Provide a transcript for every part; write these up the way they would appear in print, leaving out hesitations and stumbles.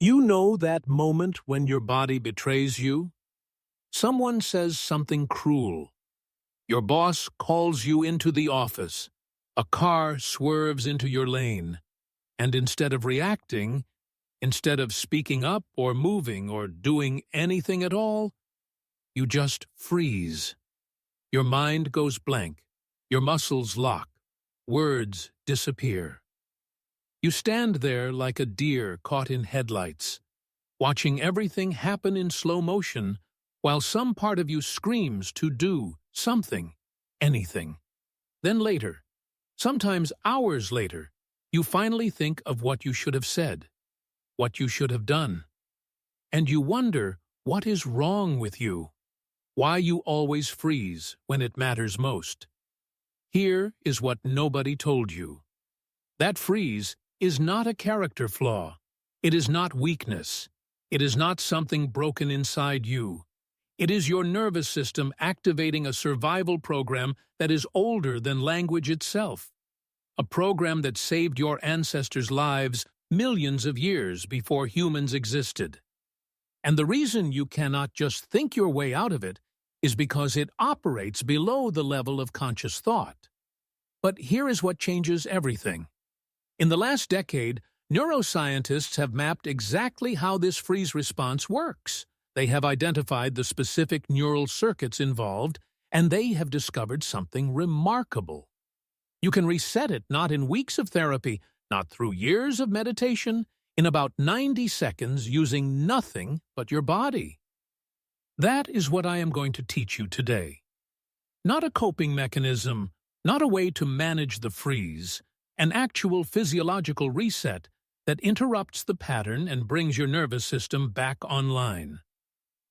You know that moment when your body betrays you? Someone says something cruel. Your boss calls you into the office. A car swerves into your lane. And instead of reacting, instead of speaking up or moving or doing anything at all, you just freeze. Your mind goes blank. Your muscles lock. Words disappear. You stand there like a deer caught in headlights, watching everything happen in slow motion while some part of you screams to do something, anything. Then later, sometimes hours later, you finally think of what you should have said, what you should have done. And you wonder what is wrong with you, why you always freeze when it matters most. Here is what nobody told you. That freeze is not a character flaw. It is not weakness. It is not something broken inside you. It is your nervous system activating a survival program that is older than language itself. A program that saved your ancestors' lives millions of years before humans existed. And the reason you cannot just think your way out of it is because it operates below the level of conscious thought. But here is what changes everything. In the last decade, neuroscientists have mapped exactly how this freeze response works. They have identified the specific neural circuits involved, and they have discovered something remarkable. You can reset it not in weeks of therapy, not through years of meditation, in about 90 seconds using nothing but your body. That is what I am going to teach you today. Not a coping mechanism, not a way to manage the freeze, an actual physiological reset that interrupts the pattern and brings your nervous system back online.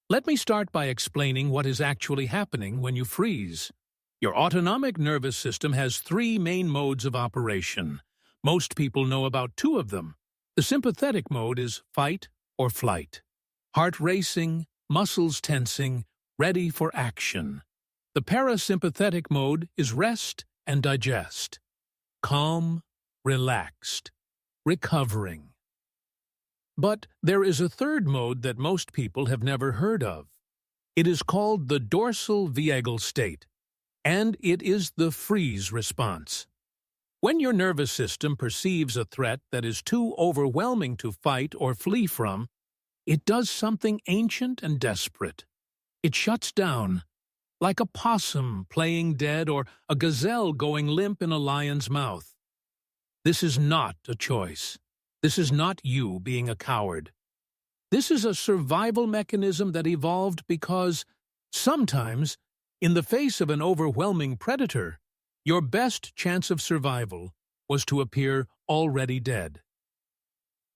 Let me start by explaining what is actually happening when you freeze. Your autonomic nervous system has three main modes of operation. Most people know about two of them. The sympathetic mode is fight or flight. Heart racing, muscles tensing, ready for action. The parasympathetic mode is rest and digest. Calm, relaxed, recovering. But there is a third mode that most people have never heard of. It is called the dorsal vagal state, and it is the freeze response. When your nervous system perceives a threat that is too overwhelming to fight or flee from, it does something ancient and desperate. It shuts down, like a possum playing dead or a gazelle going limp in a lion's mouth. This is not a choice. This is not you being a coward. This is a survival mechanism that evolved because, sometimes, in the face of an overwhelming predator, your best chance of survival was to appear already dead.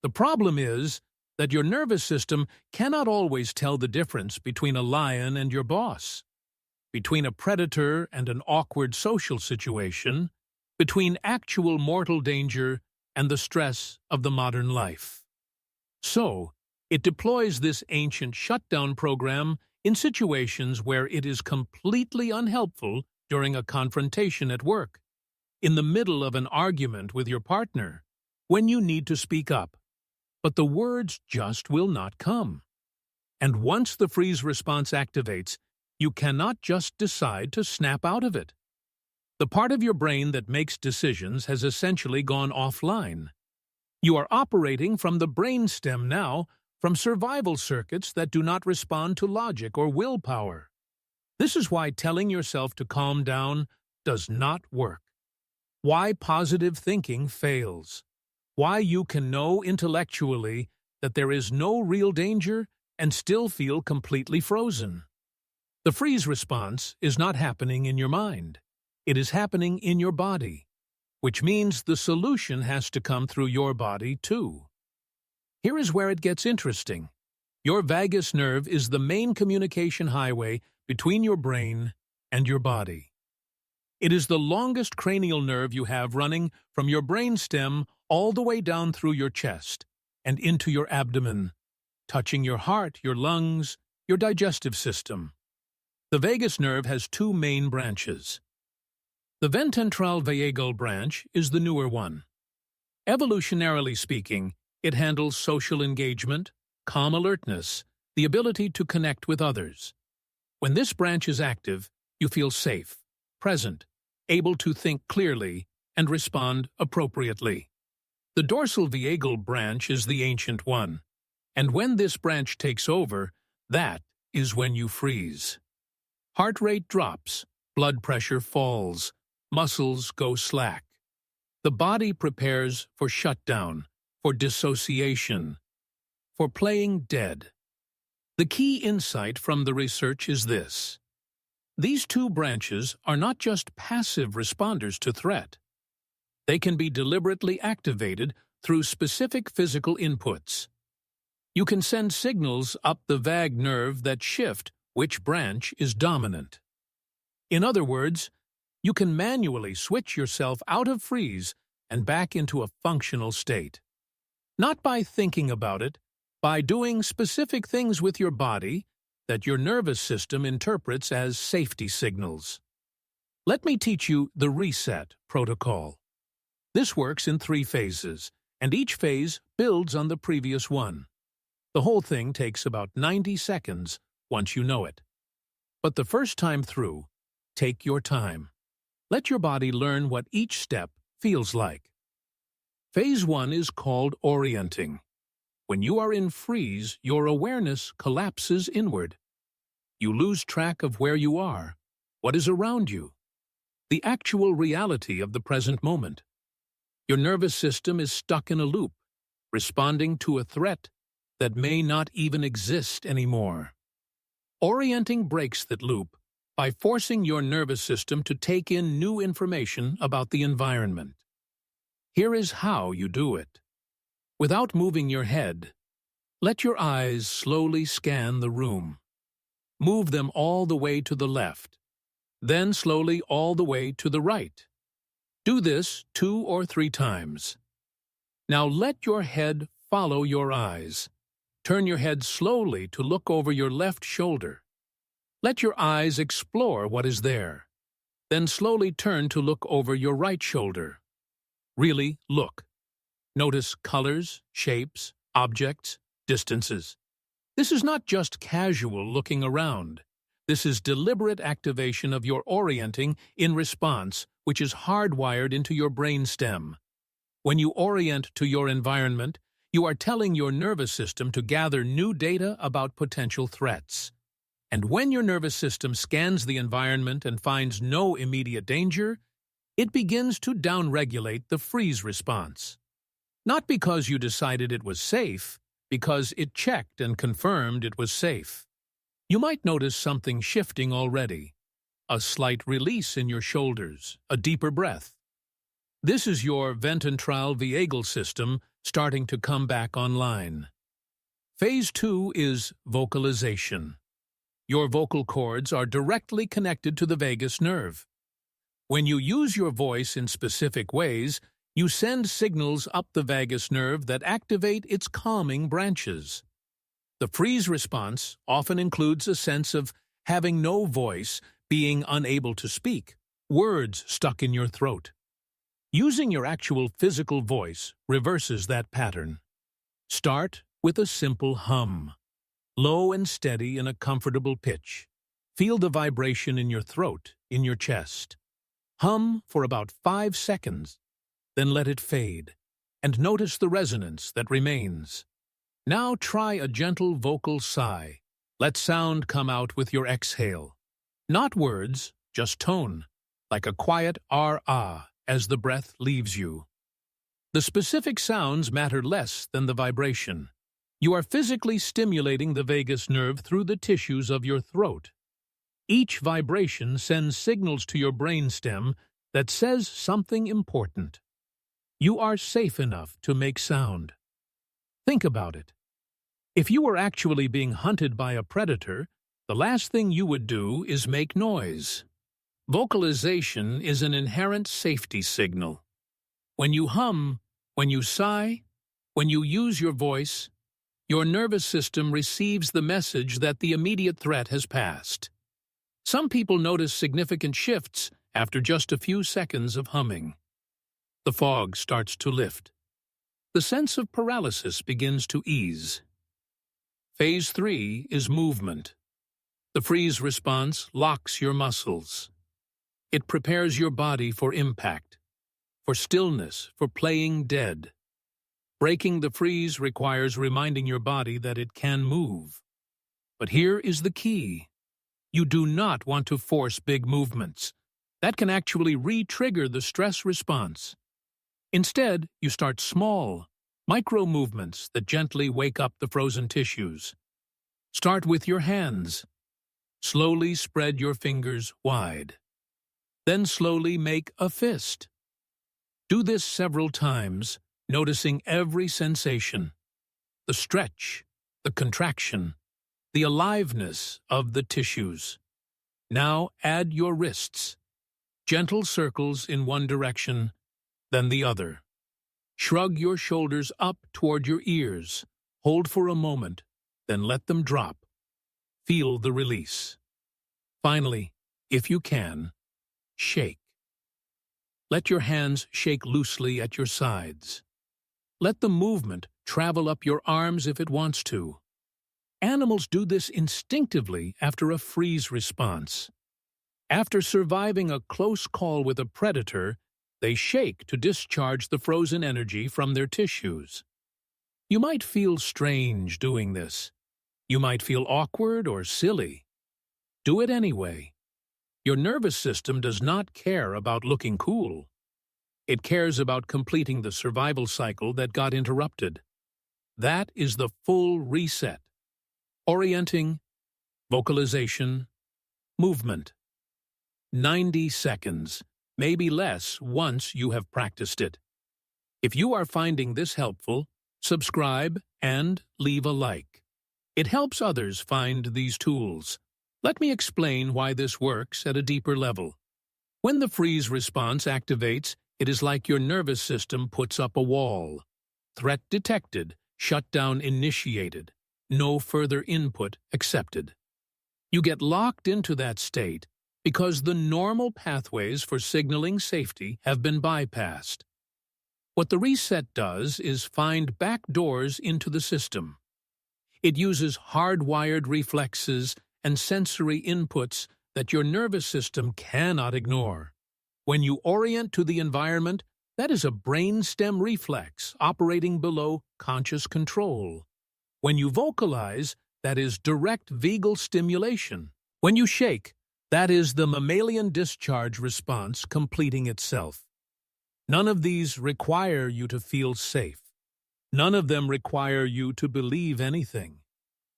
The problem is that your nervous system cannot always tell the difference between a lion and your boss, between a predator and an awkward social situation, between actual mortal danger and the stress of the modern life. So, it deploys this ancient shutdown program in situations where it is completely unhelpful during a confrontation at work, in the middle of an argument with your partner, when you need to speak up, but the words just will not come. And once the freeze response activates, you cannot just decide to snap out of it. The part of your brain that makes decisions has essentially gone offline. You are operating from the brainstem now, from survival circuits that do not respond to logic or willpower. This is why telling yourself to calm down does not work. Why positive thinking fails. Why you can know intellectually that there is no real danger and still feel completely frozen. The freeze response is not happening in your mind. It is happening in your body, which means the solution has to come through your body too. Here is where it gets interesting. Your vagus nerve is the main communication highway between your brain and your body. It is the longest cranial nerve you have running from your brainstem all the way down through your chest and into your abdomen, touching your heart, your lungs, your digestive system. The vagus nerve has two main branches. The ventral vagal branch is the newer one. Evolutionarily speaking, It handles social engagement, calm alertness, the ability to connect with others. When this branch is active, you feel safe, present, able to think clearly, and respond appropriately. The dorsal vagal branch is the ancient one, and when this branch takes over, that is when you freeze. Heart rate drops, blood pressure falls, muscles go slack. The body prepares for shutdown, for dissociation, for playing dead. The key insight from the research is this: these two branches are not just passive responders to threat. They can be deliberately activated through specific physical inputs. You can send signals up the vagus nerve that shift which branch is dominant. In other words, you can manually switch yourself out of freeze and back into a functional state. Not by thinking about it, by doing specific things with your body that your nervous system interprets as safety signals. Let me teach you the reset protocol. This works in 3 phases, and each phase builds on the previous one. The whole thing takes about 90 seconds once you know it. But the first time through, take your time. Let your body learn what each step feels like. Phase 1 is called orienting. When you are in freeze, your awareness collapses inward. You lose track of where you are, what is around you, the actual reality of the present moment. Your nervous system is stuck in a loop, responding to a threat that may not even exist anymore. Orienting breaks that loop by forcing your nervous system to take in new information about the environment. Here is how you do it. Without moving your head, let your eyes slowly scan the room. Move them all the way to the left, then slowly all the way to the right. Do this 2 or 3 times. Now let your head follow your eyes. Turn your head slowly to look over your left shoulder. Let your eyes explore what is there. Then slowly turn to look over your right shoulder. Really look. Notice colors, shapes, objects, distances. This is not just casual looking around. This is deliberate activation of your orienting in response, which is hardwired into your brainstem. When you orient to your environment, you are telling your nervous system to gather new data about potential threats. And when your nervous system scans the environment and finds no immediate danger, it begins to downregulate the freeze response. Not because you decided it was safe, because it checked and confirmed it was safe. You might notice something shifting already. A slight release in your shoulders, a deeper breath. This is your ventral vagal system starting to come back online. Phase 2 is vocalization. Your vocal cords are directly connected to the vagus nerve. When you use your voice in specific ways, you send signals up the vagus nerve that activate its calming branches. The freeze response often includes a sense of having no voice, being unable to speak, words stuck in your throat. Using your actual physical voice reverses that pattern. Start with a simple hum. Low and steady in a comfortable pitch. Feel the vibration in your throat, in your chest. Hum for about 5 seconds, then let it fade, and notice the resonance that remains. Now try a gentle vocal sigh. Let sound come out with your exhale. Not words, just tone, like a quiet ah as the breath leaves you. The specific sounds matter less than the vibration. You are physically stimulating the vagus nerve through the tissues of your throat. Each vibration sends signals to your brainstem that says something important. You are safe enough to make sound. Think about it. If you were actually being hunted by a predator, the last thing you would do is make noise. Vocalization is an inherent safety signal. When you hum, when you sigh, when you use your voice, your nervous system receives the message that the immediate threat has passed. Some people notice significant shifts after just a few seconds of humming. The fog starts to lift. the sense of paralysis begins to ease. Phase 3 is movement. The freeze response locks your muscles. It prepares your body for impact, for stillness, for playing dead. Breaking the freeze requires reminding your body that it can move. But here is the key. You do not want to force big movements. That can actually re-trigger the stress response. Instead, you start small, micro movements that gently wake up the frozen tissues. Start with your hands. Slowly spread your fingers wide. Then slowly make a fist. Do this several times, noticing every sensation. The stretch, the contraction, the aliveness of the tissues. Now add your wrists. Gentle circles in one direction, then the other. Shrug your shoulders up toward your ears. Hold for a moment, then let them drop. Feel the release. Finally, if you can, shake. Let your hands shake loosely at your sides. Let the movement travel up your arms if it wants to. Animals do this instinctively after a freeze response. After surviving a close call with a predator, they shake to discharge the frozen energy from their tissues. You might feel strange doing this. You might feel awkward or silly. Do it anyway. Your nervous system does not care about looking cool. It cares about completing the survival cycle that got interrupted. That is the full reset. Orienting, vocalization, movement. 90 seconds, maybe less once you have practiced it. If you are finding this helpful, subscribe and leave a like. It helps others find these tools. Let me explain why this works at a deeper level. When the freeze response activates, it is like your nervous system puts up a wall. Threat detected, shutdown initiated, no further input accepted. You get locked into that state because the normal pathways for signaling safety have been bypassed. What the reset does is find back doors into the system. It uses hardwired reflexes and sensory inputs that your nervous system cannot ignore. When you orient to the environment, that is a brainstem reflex operating below conscious control. When you vocalize, that is direct vagal stimulation. When you shake, that is the mammalian discharge response completing itself. None of these require you to feel safe. None of them require you to believe anything.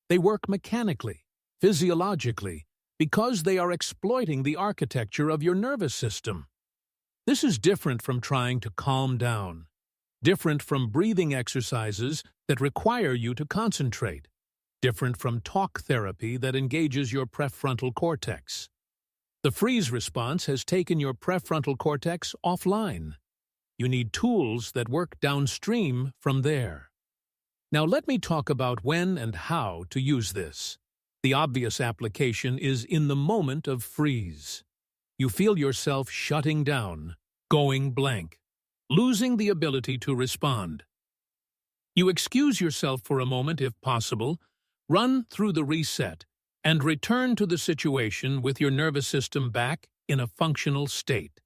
They work mechanically, physiologically, because they are exploiting the architecture of your nervous system. This is different from trying to calm down, different from breathing exercises that require you to concentrate, different from talk therapy that engages your prefrontal cortex. The freeze response has taken your prefrontal cortex offline. You need tools that work downstream from there. Now let me talk about when and how to use this. The obvious application is in the moment of freeze. You feel yourself shutting down, going blank, losing the ability to respond. You excuse yourself for a moment if possible, run through the reset, and return to the situation with your nervous system back in a functional state.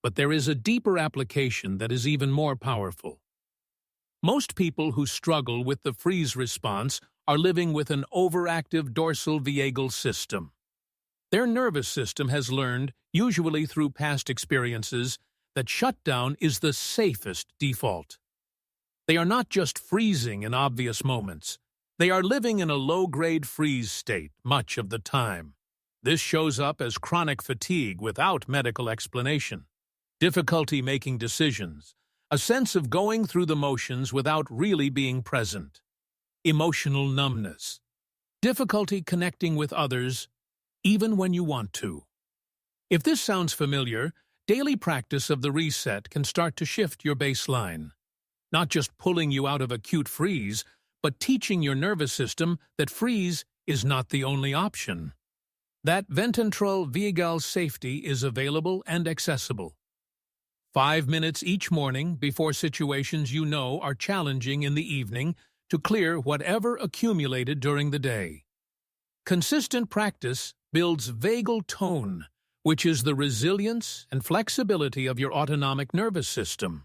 But there is a deeper application that is even more powerful. Most people who struggle with the freeze response are living with an overactive dorsal vagal system. Their nervous system has learned, usually through past experiences, that shutdown is the safest default. They are not just freezing in obvious moments. They are living in a low-grade freeze state much of the time. This shows up as chronic fatigue without medical explanation, difficulty making decisions, a sense of going through the motions without really being present, emotional numbness, difficulty connecting with others, even when you want to. If this sounds familiar, daily practice of the reset can start to shift your baseline, not just pulling you out of acute freeze, but teaching your nervous system that freeze is not the only option. That ventral vagal safety is available and accessible. 5 minutes each morning before situations you know are challenging in the evening to clear whatever accumulated during the day. Consistent practice builds vagal tone, which is the resilience and flexibility of your autonomic nervous system.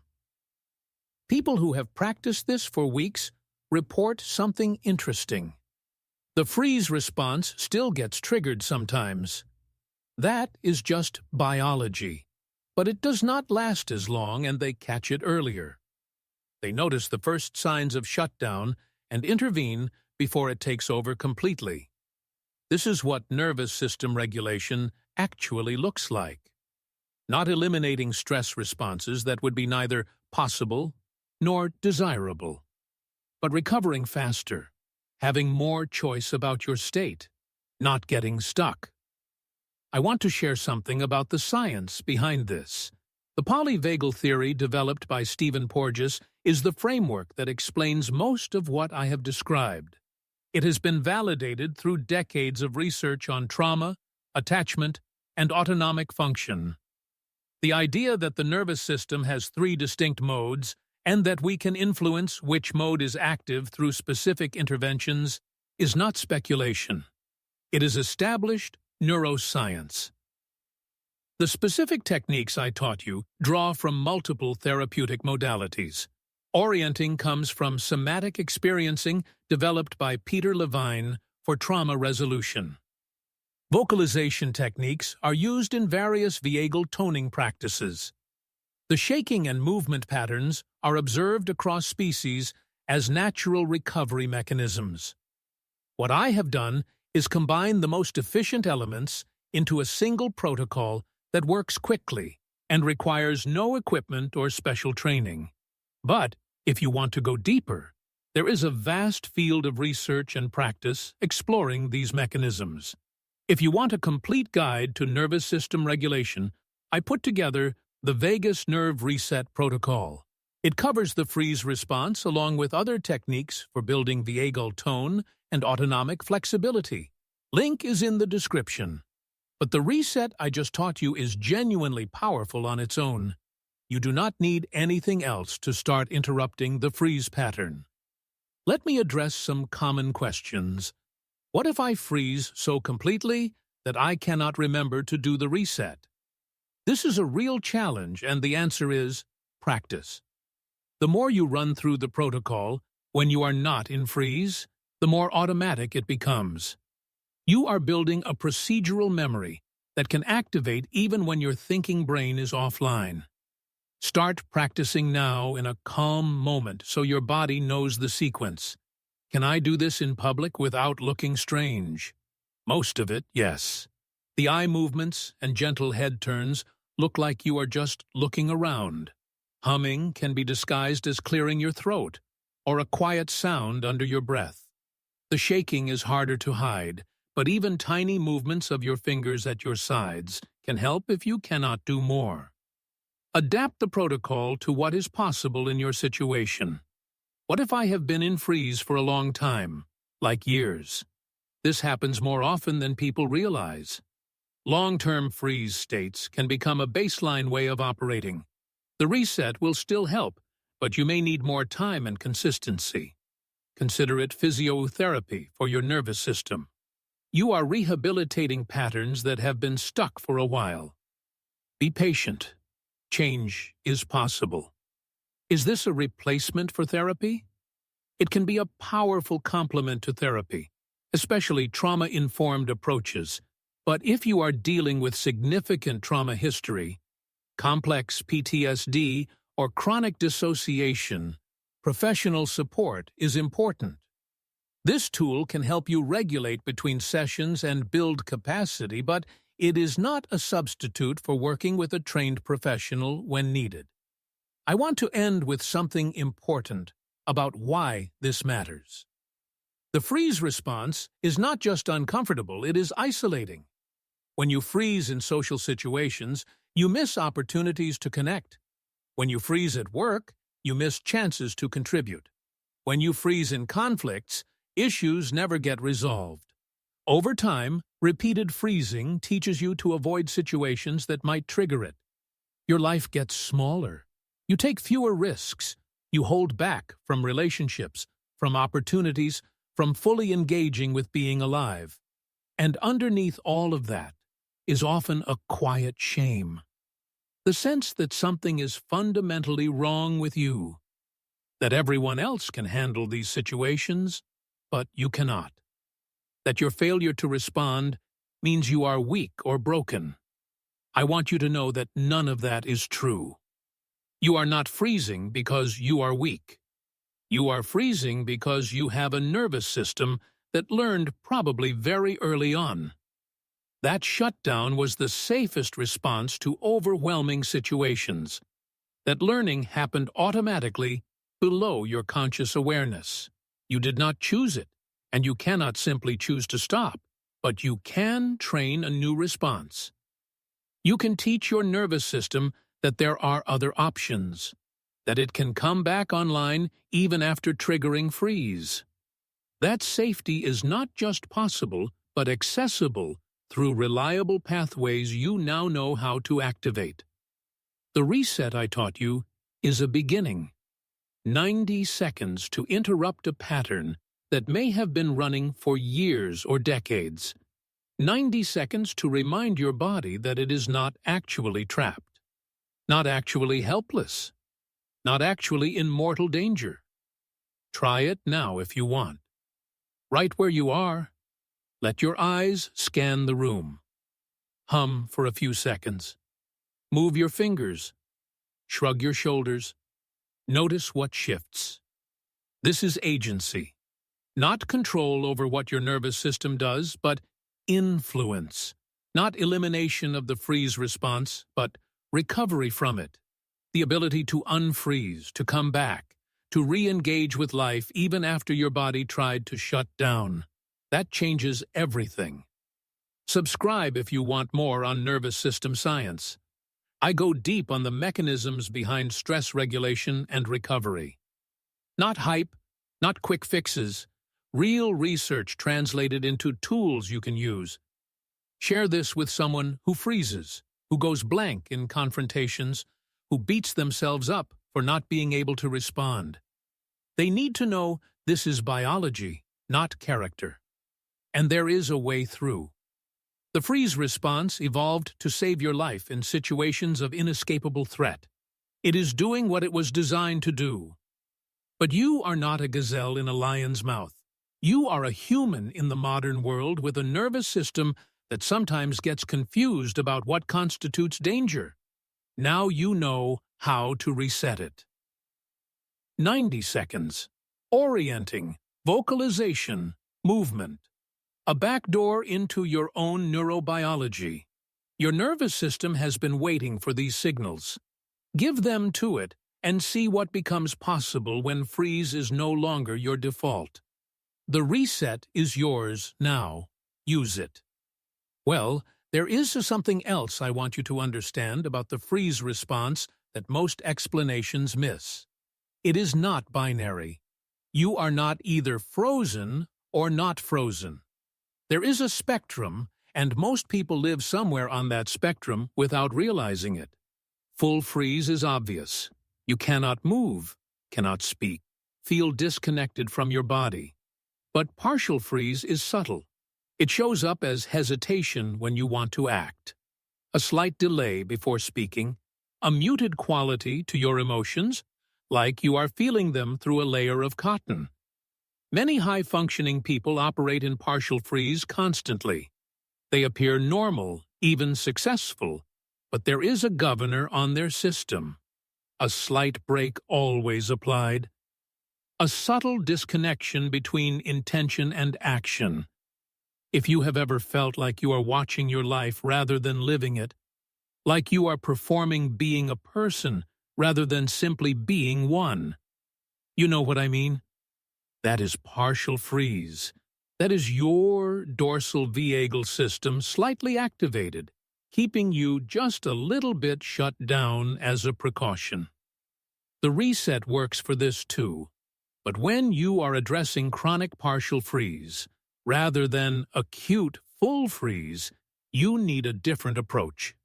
People who have practiced this for weeks report something interesting. The freeze response still gets triggered sometimes. That is just biology, but it does not last as long and they catch it earlier. They notice the first signs of shutdown and intervene before it takes over completely. This is what nervous system regulation actually looks like. Not eliminating stress responses that would be neither possible nor desirable, but recovering faster, having more choice about your state, not getting stuck. I want to share something about the science behind this. The polyvagal theory developed by Stephen Porges is the framework that explains most of what I have described. It has been validated through decades of research on trauma, attachment, and autonomic function. The idea that the nervous system has 3 distinct modes and that we can influence which mode is active through specific interventions is not speculation. It is established neuroscience. The specific techniques I taught you draw from multiple therapeutic modalities. Orienting comes from somatic experiencing developed by Peter Levine for trauma resolution. Vocalization techniques are used in various vagal toning practices. The shaking and movement patterns are observed across species as natural recovery mechanisms. What I have done is combine the most efficient elements into a single protocol that works quickly and requires no equipment or special training. But if you want to go deeper, there is a vast field of research and practice exploring these mechanisms. If you want a complete guide to nervous system regulation, I put together the Vagus Nerve Reset Protocol. It covers the freeze response along with other techniques for building vagal tone and autonomic flexibility. Link is in the description. But the reset I just taught you is genuinely powerful on its own. You do not need anything else to start interrupting the freeze pattern. Let me address some common questions. What if I freeze so completely that I cannot remember to do the reset? This is a real challenge, and the answer is practice. The more you run through the protocol when you are not in freeze, the more automatic it becomes. You are building a procedural memory that can activate even when your thinking brain is offline. Start practicing now in a calm moment so your body knows the sequence. Can I do this in public without looking strange? Most of it, yes. The eye movements and gentle head turns look like you are just looking around. Humming can be disguised as clearing your throat, or a quiet sound under your breath. The shaking is harder to hide, but even tiny movements of your fingers at your sides can help if you cannot do more. Adapt the protocol to what is possible in your situation. What if I have been in freeze for a long time, like years? This happens more often than people realize. Long-term freeze states can become a baseline way of operating. The reset will still help, but you may need more time and consistency. Consider it physiotherapy for your nervous system. You are rehabilitating patterns that have been stuck for a while. Be patient. Change is possible. Is this a replacement for therapy? It can be a powerful complement to therapy, especially trauma-informed approaches. But if you are dealing with significant trauma history, complex PTSD, or chronic dissociation, professional support is important. This tool can help you regulate between sessions and build capacity, but it is not a substitute for working with a trained professional when needed. I want to end with something important about why this matters. The freeze response is not just uncomfortable, it is isolating. When you freeze in social situations, you miss opportunities to connect. When you freeze at work, you miss chances to contribute. When you freeze in conflicts, issues never get resolved. Over time, repeated freezing teaches you to avoid situations that might trigger it. Your life gets smaller. You take fewer risks. You hold back from relationships, from opportunities, from fully engaging with being alive. And underneath all of that is often a quiet shame. The sense that something is fundamentally wrong with you. That everyone else can handle these situations, but you cannot. That your failure to respond means you are weak or broken. I want you to know that none of that is true. You are not freezing because you are weak. You are freezing because you have a nervous system that learned probably very early on. That shutdown was the safest response to overwhelming situations. That learning happened automatically below your conscious awareness. You did not choose it, and you cannot simply choose to stop, but you can train a new response. You can teach your nervous system that there are other options, that it can come back online even after triggering freeze. That safety is not just possible, but accessible through reliable pathways you now know how to activate. The reset I taught you is a beginning. 90 seconds to interrupt a pattern that may have been running for years or decades. 90 seconds to remind your body that it is not actually trapped, not actually helpless, not actually in mortal danger. Try it now if you want. Right where you are, let your eyes scan the room. Hum for a few seconds. Move your fingers. Shrug your shoulders. Notice what shifts. This is agency. Not control over what your nervous system does, but influence. Not elimination of the freeze response, but recovery from it. The ability to unfreeze, to come back, to re-engage with life even after your body tried to shut down. That changes everything. Subscribe if you want more on nervous system science. I go deep on the mechanisms behind stress regulation and recovery. Not hype, not quick fixes, real research translated into tools you can use. Share this with someone who freezes, who goes blank in confrontations, who beats themselves up for not being able to respond. They need to know this is biology, not character. And there is a way through. The freeze response evolved to save your life in situations of inescapable threat. It is doing what it was designed to do. But you are not a gazelle in a lion's mouth. You are a human in the modern world with a nervous system that sometimes gets confused about what constitutes danger. Now you know how to reset it. 90 seconds. Orienting, vocalization, movement. A backdoor into your own neurobiology. Your nervous system has been waiting for these signals. Give them to it and see what becomes possible when freeze is no longer your default. The reset is yours now. Use it. Well, there is something else I want you to understand about the freeze response that most explanations miss. It is not binary. You are not either frozen or not frozen. There is a spectrum, and most people live somewhere on that spectrum without realizing it. Full freeze is obvious. You cannot move, cannot speak, feel disconnected from your body. But partial freeze is subtle. It shows up as hesitation when you want to act, a slight delay before speaking, a muted quality to your emotions, like you are feeling them through a layer of cotton. Many high-functioning people operate in partial freeze constantly. They appear normal, even successful, but there is a governor on their system. A slight brake always applied. A subtle disconnection between intention and action. If you have ever felt like you are watching your life rather than living it, like you are performing being a person rather than simply being one. You know what I mean? That is partial freeze. That is your dorsal vagal system slightly activated, keeping you just a little bit shut down as a precaution. The reset works for this too, but when you are addressing chronic partial freeze, rather than acute full freeze, you need a different approach.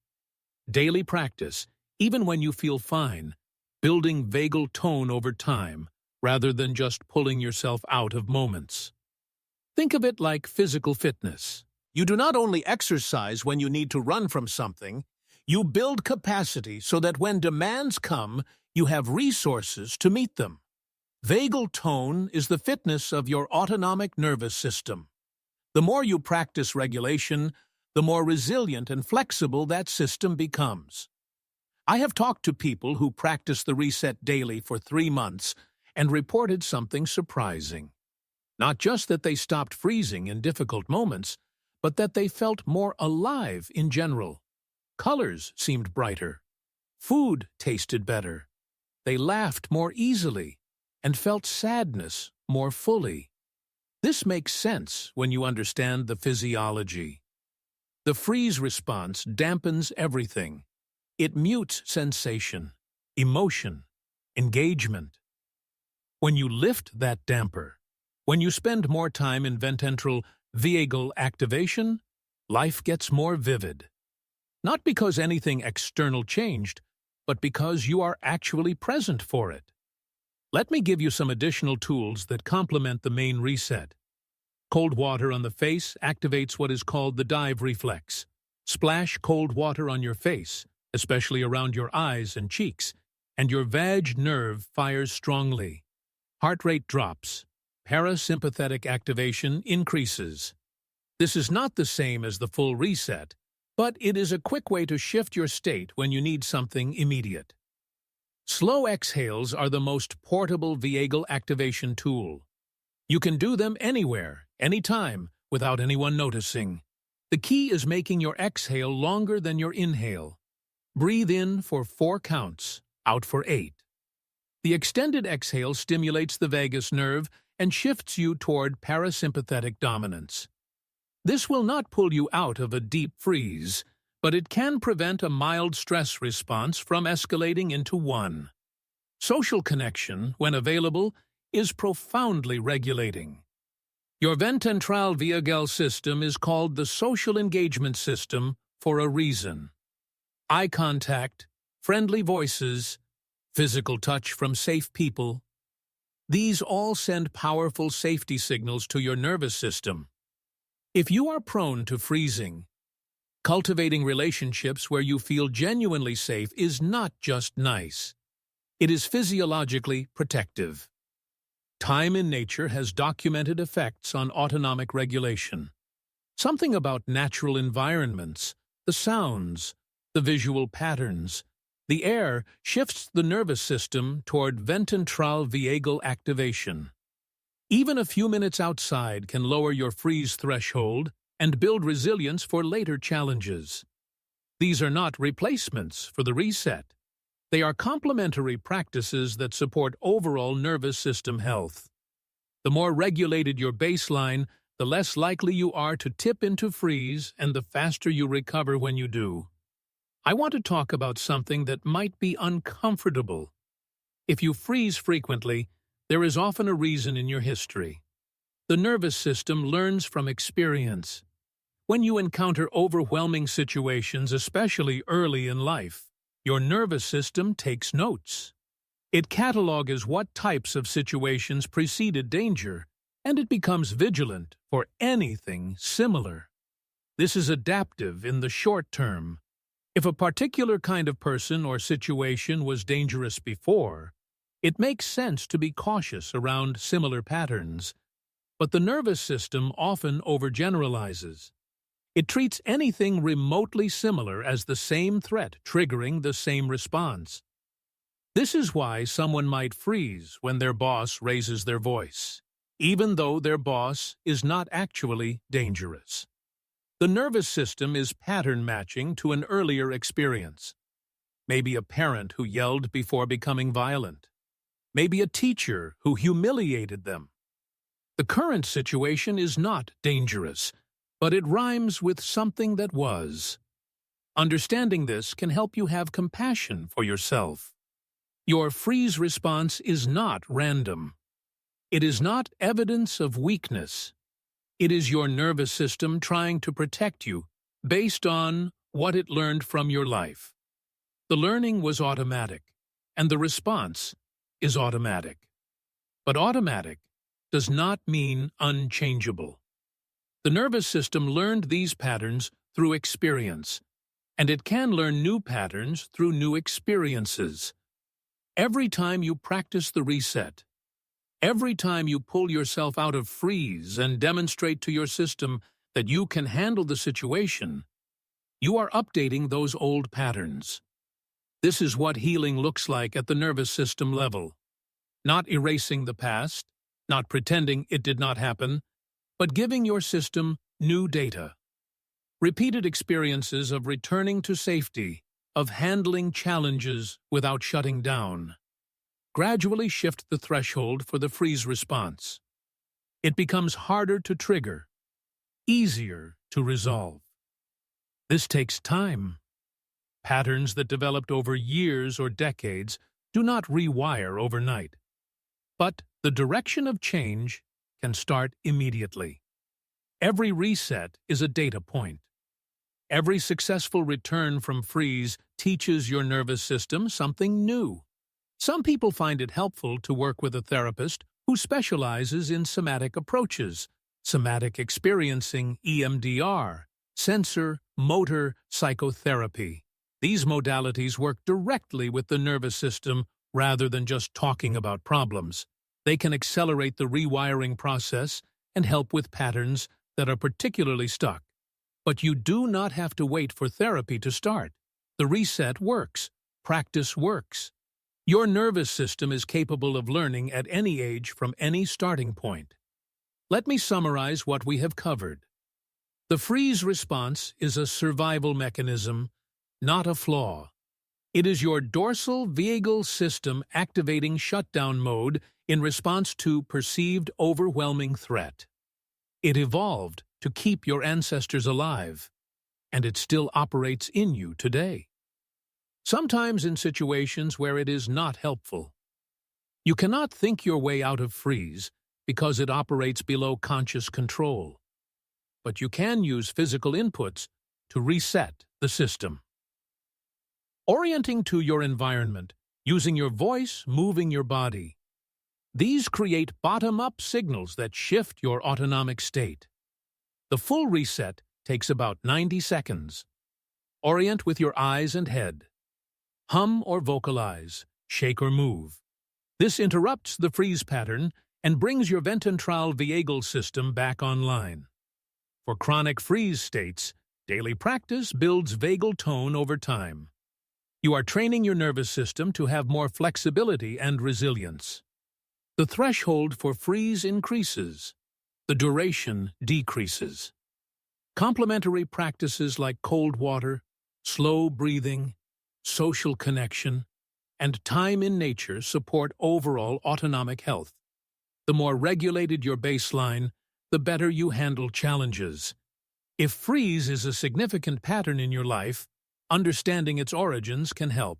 Daily practice, Even when you feel fine, building vagal tone over time, rather than just pulling yourself out of moments. Think of it like physical fitness. You do not only exercise when you need to run from something, you build capacity so that when demands come, you have resources to meet them. Vagal tone is the fitness of your autonomic nervous system. The more you practice regulation, the more resilient and flexible that system becomes. I have talked to people who practice the reset daily for 3 months and reported something surprising. Not just that they stopped freezing in difficult moments, but that they felt more alive in general. Colors seemed brighter. Food tasted better. They laughed more easily and felt sadness more fully. This makes sense when you understand the physiology. The freeze response dampens everything. It mutes sensation, emotion, engagement. When you lift that damper, when you spend more time in ventral vagal activation, life gets more vivid. Not because anything external changed, but because you are actually present for it. Let me give you some additional tools that complement the main reset. Cold water on the face activates what is called the dive reflex. Splash cold water on your face, especially around your eyes and cheeks, and your vagus nerve fires strongly. Heart rate drops. Parasympathetic activation increases. This is not the same as the full reset, but it is a quick way to shift your state when you need something immediate. Slow exhales are the most portable vagal activation tool. You can do them anywhere, anytime, without anyone noticing. The key is making your exhale longer than your inhale. Breathe in for 4 counts, out for 8. The extended exhale stimulates the vagus nerve and shifts you toward parasympathetic dominance. This will not pull you out of a deep freeze, but it can prevent a mild stress response from escalating into one. Social connection, when available, is profoundly regulating. Your ventral vagal system is called the social engagement system for a reason. Eye contact, friendly voices, physical touch from safe people. These all send powerful safety signals to your nervous system. If you are prone to freezing, cultivating relationships where you feel genuinely safe is not just nice. It is physiologically protective. Time in nature has documented effects on autonomic regulation. Something about natural environments, the sounds, the visual patterns, the air shifts the nervous system toward ventral vagal activation. Even a few minutes outside can lower your freeze threshold and build resilience for later challenges. These are not replacements for the reset. They are complementary practices that support overall nervous system health. The more regulated your baseline, the less likely you are to tip into freeze and the faster you recover when you do. I want to talk about something that might be uncomfortable. If you freeze frequently, there is often a reason in your history. The nervous system learns from experience. When you encounter overwhelming situations, especially early in life, your nervous system takes notes. It catalogs what types of situations preceded danger, and it becomes vigilant for anything similar. This is adaptive in the short term. If a particular kind of person or situation was dangerous before, it makes sense to be cautious around similar patterns. But the nervous system often overgeneralizes. It treats anything remotely similar as the same threat triggering the same response. This is why someone might freeze when their boss raises their voice, even though their boss is not actually dangerous. The nervous system is pattern matching to an earlier experience. Maybe a parent who yelled before becoming violent. Maybe a teacher who humiliated them. The current situation is not dangerous, but it rhymes with something that was. Understanding this can help you have compassion for yourself. Your freeze response is not random. It is not evidence of weakness. It is your nervous system trying to protect you based on what it learned from your life. The learning was automatic, and the response is automatic. But automatic does not mean unchangeable. The nervous system learned these patterns through experience, and it can learn new patterns through new experiences. Every time you practice the reset, every time you pull yourself out of freeze and demonstrate to your system that you can handle the situation, you are updating those old patterns. This is what healing looks like at the nervous system level. Not erasing the past, not pretending it did not happen, but giving your system new data. Repeated experiences of returning to safety, of handling challenges without shutting down. Gradually shift the threshold for the freeze response. It becomes harder to trigger, easier to resolve. This takes time. Patterns that developed over years or decades do not rewire overnight. But the direction of change can start immediately. Every reset is a data point. Every successful return from freeze teaches your nervous system something new. Some people find it helpful to work with a therapist who specializes in somatic approaches, somatic experiencing (EMDR), sensor, motor, psychotherapy. These modalities work directly with the nervous system rather than just talking about problems. They can accelerate the rewiring process and help with patterns that are particularly stuck. But you do not have to wait for therapy to start. The reset works. Practice works. Your nervous system is capable of learning at any age from any starting point. Let me summarize what we have covered. The freeze response is a survival mechanism, not a flaw. It is your dorsal vagal system activating shutdown mode in response to perceived overwhelming threat. It evolved to keep your ancestors alive, and it still operates in you today. Sometimes in situations where it is not helpful. You cannot think your way out of freeze because it operates below conscious control. But you can use physical inputs to reset the system. Orienting to your environment, using your voice, moving your body. These create bottom-up signals that shift your autonomic state. The full reset takes about 90 seconds. Orient with your eyes and head. Hum or vocalize, shake or move. This interrupts the freeze pattern and brings your ventral vagal system back online. For chronic freeze states, daily practice builds vagal tone over time. You are training your nervous system to have more flexibility and resilience. The threshold for freeze increases. The duration decreases. Complementary practices like cold water, slow breathing, social connection, and time in nature support overall autonomic health. The more regulated your baseline, the better you handle challenges. If freeze is a significant pattern in your life, understanding its origins can help.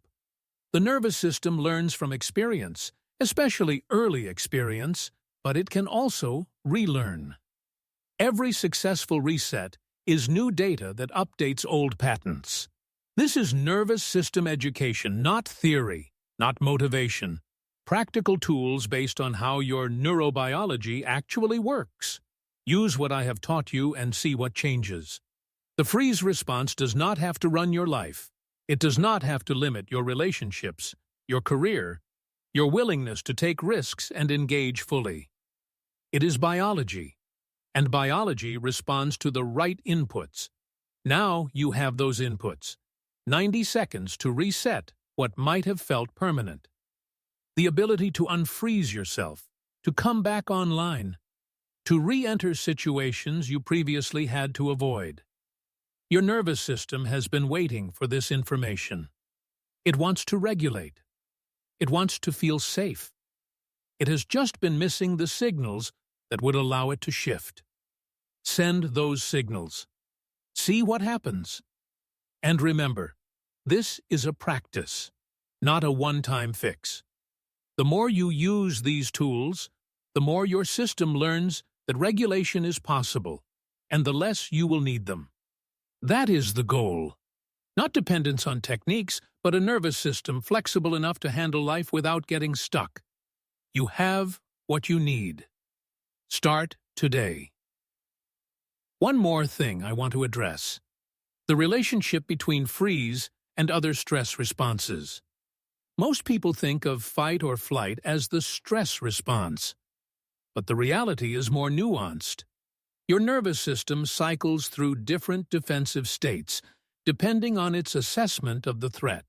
The nervous system learns from experience, especially early experience, but it can also relearn. Every successful reset is new data that updates old patterns. This is nervous system education, not theory, not motivation. Practical tools based on how your neurobiology actually works. Use what I have taught you and see what changes. The freeze response does not have to run your life. It does not have to limit your relationships, your career, your willingness to take risks and engage fully. It is biology, and biology responds to the right inputs. Now you have those inputs. 90 seconds to reset what might have felt permanent. The ability to unfreeze yourself, to come back online, to re-enter situations you previously had to avoid. Your nervous system has been waiting for this information. It wants to regulate. It wants to feel safe. It has just been missing the signals that would allow it to shift. Send those signals. See what happens. And remember, this is a practice, not a one-time fix. The more you use these tools, the more your system learns that regulation is possible, and the less you will need them. That is the goal. Not dependence on techniques, but a nervous system flexible enough to handle life without getting stuck. You have what you need. Start today. One more thing I want to address: the relationship between freeze and other stress responses. Most people think of fight or flight as the stress response, but the reality is more nuanced. Your nervous system cycles through different defensive states, depending on its assessment of the threat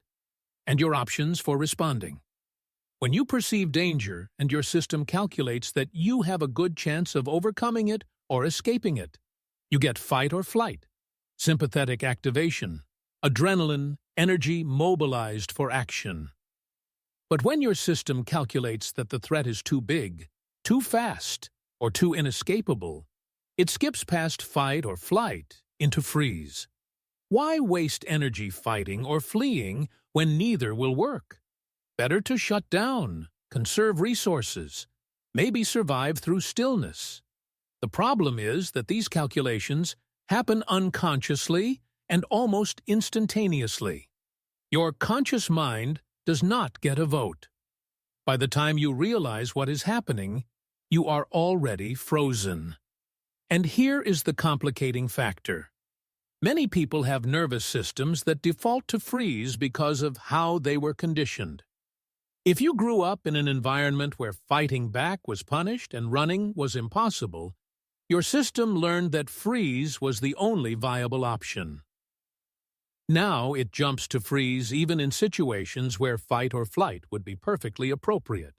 and your options for responding. When you perceive danger and your system calculates that you have a good chance of overcoming it or escaping it, you get fight or flight, sympathetic activation, adrenaline, energy mobilized for action. But when your system calculates that the threat is too big, too fast, or too inescapable, it skips past fight or flight into freeze. Why waste energy fighting or fleeing when neither will work? Better to shut down, conserve resources, maybe survive through stillness. The problem is that these calculations happen unconsciously and almost instantaneously. Your conscious mind does not get a vote. By the time you realize what is happening, you are already frozen. And here is the complicating factor. Many people have nervous systems that default to freeze because of how they were conditioned. If you grew up in an environment where fighting back was punished and running was impossible, your system learned that freeze was the only viable option. Now it jumps to freeze even in situations where fight or flight would be perfectly appropriate.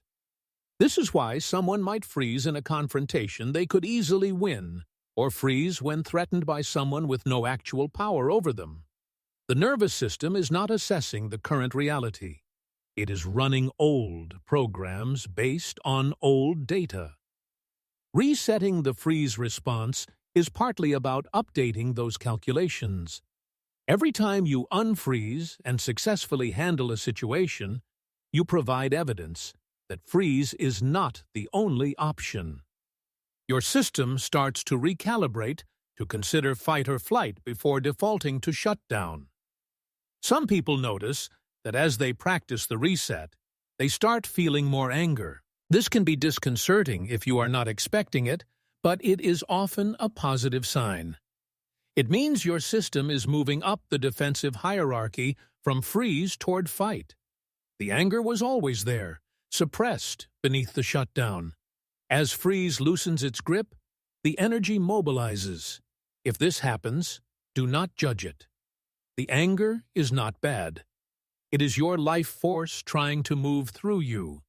This is why someone might freeze in a confrontation they could easily win, or freeze when threatened by someone with no actual power over them. The nervous system is not assessing the current reality. It is running old programs based on old data. Resetting the freeze response is partly about updating those calculations. Every time you unfreeze and successfully handle a situation, you provide evidence that freeze is not the only option. Your system starts to recalibrate to consider fight or flight before defaulting to shutdown. Some people notice that as they practice the reset, they start feeling more anger. This can be disconcerting if you are not expecting it, but it is often a positive sign. It means your system is moving up the defensive hierarchy from freeze toward fight. The anger was always there, suppressed beneath the shutdown. As freeze loosens its grip, the energy mobilizes. If this happens, do not judge it. The anger is not bad. It is your life force trying to move through you.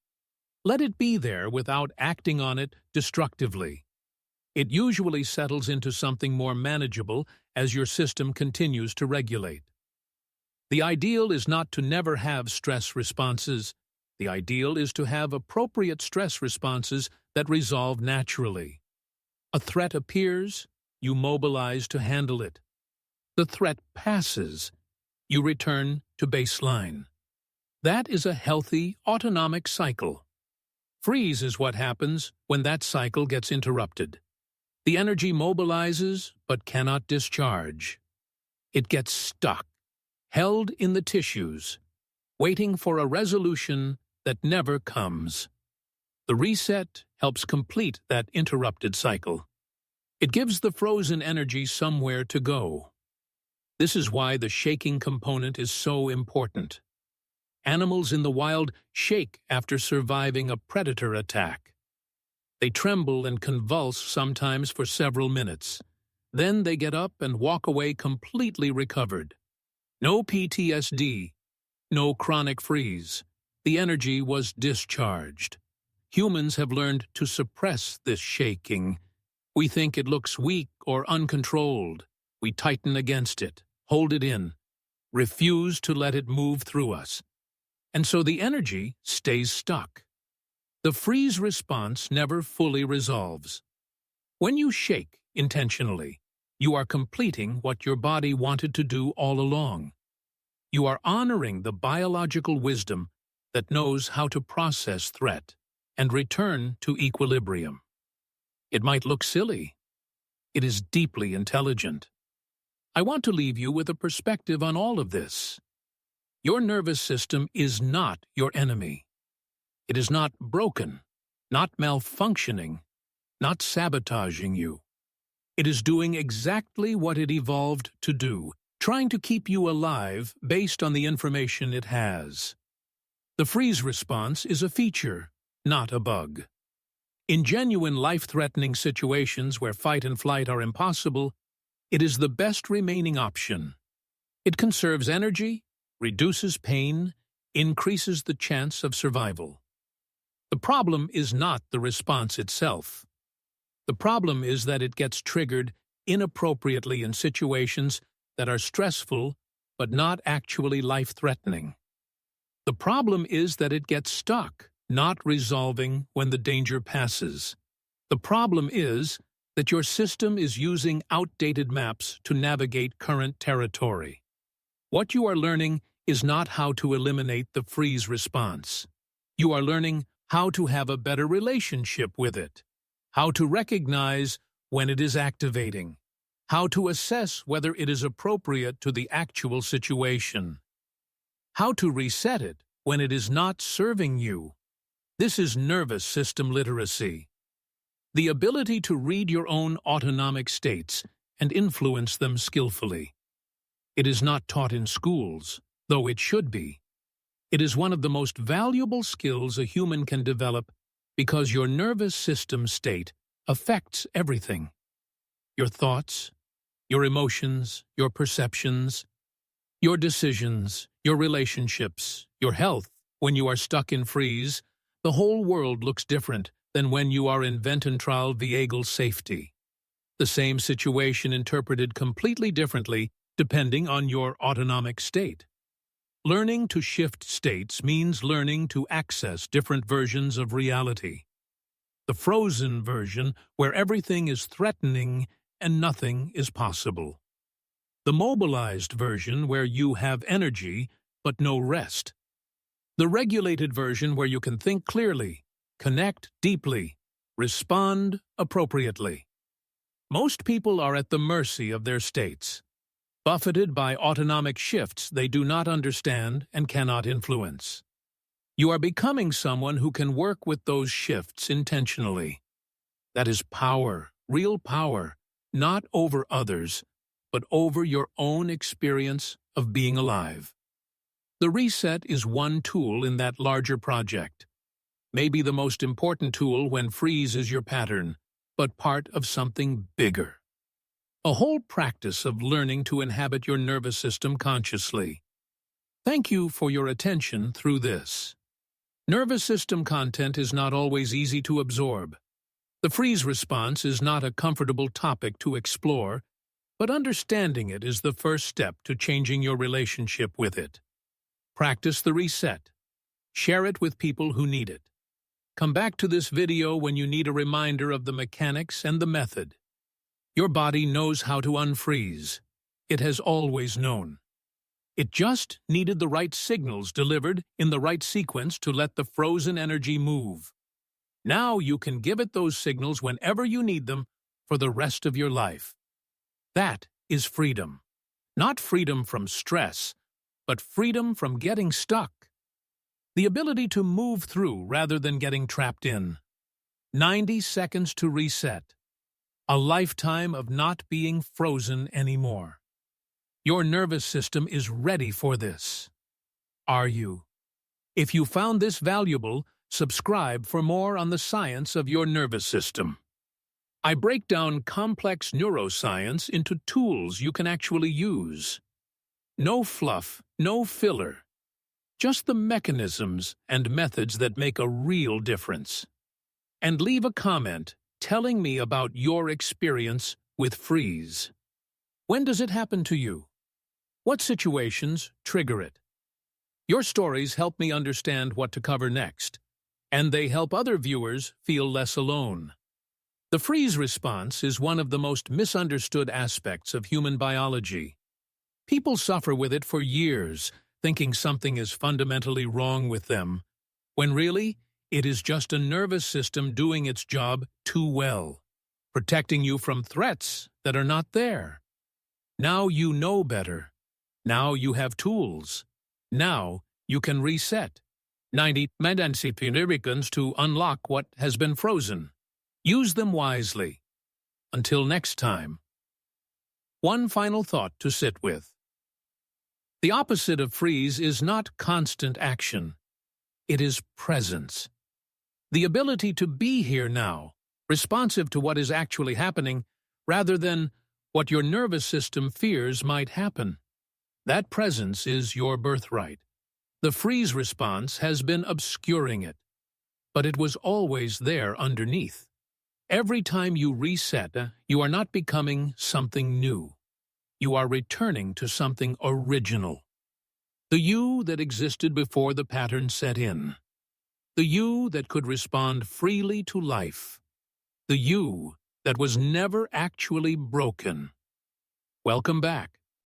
Let it be there without acting on it destructively. It usually settles into something more manageable as your system continues to regulate. The ideal is not to never have stress responses. The ideal is to have appropriate stress responses that resolve naturally. A threat appears, you mobilize to handle it. The threat passes, you return to baseline. That is a healthy, autonomic cycle. Freeze is what happens when that cycle gets interrupted. The energy mobilizes but cannot discharge. It gets stuck, held in the tissues, waiting for a resolution that never comes. The reset helps complete that interrupted cycle. It gives the frozen energy somewhere to go. This is why the shaking component is so important. Animals in the wild shake after surviving a predator attack. They tremble and convulse sometimes for several minutes. Then they get up and walk away completely recovered. No PTSD, no chronic freeze. The energy was discharged. Humans have learned to suppress this shaking. We think it looks weak or uncontrolled. We tighten against it, hold it in, refuse to let it move through us. And so the energy stays stuck. The freeze response never fully resolves. When you shake intentionally, you are completing what your body wanted to do all along. You are honoring the biological wisdom that knows how to process threat and return to equilibrium. It might look silly. It is deeply intelligent. I want to leave you with a perspective on all of this. Your nervous system is not your enemy. It is not broken, not malfunctioning, not sabotaging you. It is doing exactly what it evolved to do, trying to keep you alive based on the information it has. The freeze response is a feature, not a bug. In genuine life-threatening situations where fight and flight are impossible, it is the best remaining option. It conserves energy, reduces pain, increases the chance of survival. The problem is not the response itself. The problem is that it gets triggered inappropriately in situations that are stressful but not actually life-threatening. The problem is that it gets stuck, not resolving when the danger passes. The problem is that your system is using outdated maps to navigate current territory. What you are learning is not how to eliminate the freeze response. You are learning how to have a better relationship with it, how to recognize when it is activating, how to assess whether it is appropriate to the actual situation, how to reset it when it is not serving you. This is nervous system literacy. The ability to read your own autonomic states and influence them skillfully. It is not taught in schools, though it should be. It is one of the most valuable skills a human can develop because your nervous system state affects everything. Your thoughts, your emotions, your perceptions, your decisions, your relationships, your health. When you are stuck in freeze, the whole world looks different than when you are in ventral vagal safety. The same situation interpreted completely differently depending on your autonomic state. Learning to shift states means learning to access different versions of reality. The frozen version, where everything is threatening and nothing is possible. The mobilized version, where you have energy but no rest. The regulated version, where you can think clearly, connect deeply, respond appropriately. Most people are at the mercy of their states, buffeted by autonomic shifts they do not understand and cannot influence. You are becoming someone who can work with those shifts intentionally. That is power, real power, not over others, but over your own experience of being alive. The reset is one tool in that larger project. Maybe the most important tool when freeze is your pattern, but part of something bigger. A whole practice of learning to inhabit your nervous system consciously. Thank you for your attention through this. Nervous system content is not always easy to absorb. The freeze response is not a comfortable topic to explore, but understanding it is the first step to changing your relationship with it. Practice the reset. Share it with people who need it. Come back to this video when you need a reminder of the mechanics and the method. Your body knows how to unfreeze. It has always known. It just needed the right signals delivered in the right sequence to let the frozen energy move. Now you can give it those signals whenever you need them for the rest of your life. That is freedom. Not freedom from stress, but freedom from getting stuck. The ability to move through rather than getting trapped in. 90 seconds to reset. A lifetime of not being frozen anymore. Your nervous system is ready for this. Are you? If you found this valuable, subscribe for more on the science of your nervous system. I break down complex neuroscience into tools you can actually use. No fluff, no filler. Just the mechanisms and methods that make a real difference. And leave a comment telling me about your experience with freeze. When does it happen to you? What situations trigger it? Your stories help me understand what to cover next, and they help other viewers feel less alone. The freeze response is one of the most misunderstood aspects of human biology. People suffer with it for years, thinking something is fundamentally wrong with them, when really, it is just a nervous system doing its job too well, protecting you from threats that are not there. Now you know better. Now you have tools. Now you can reset 90 seconds to unlock what has been frozen. Use them wisely. Until next time. One final thought to sit with. The opposite of freeze is not constant action. It is presence. The ability to be here now, responsive to what is actually happening, rather than what your nervous system fears might happen. That presence is your birthright. The freeze response has been obscuring it, but it was always there underneath. Every time you reset, you are not becoming something new. You are returning to something original. The you that existed before the pattern set in. The you that could respond freely to life. The you that was never actually broken. Welcome back.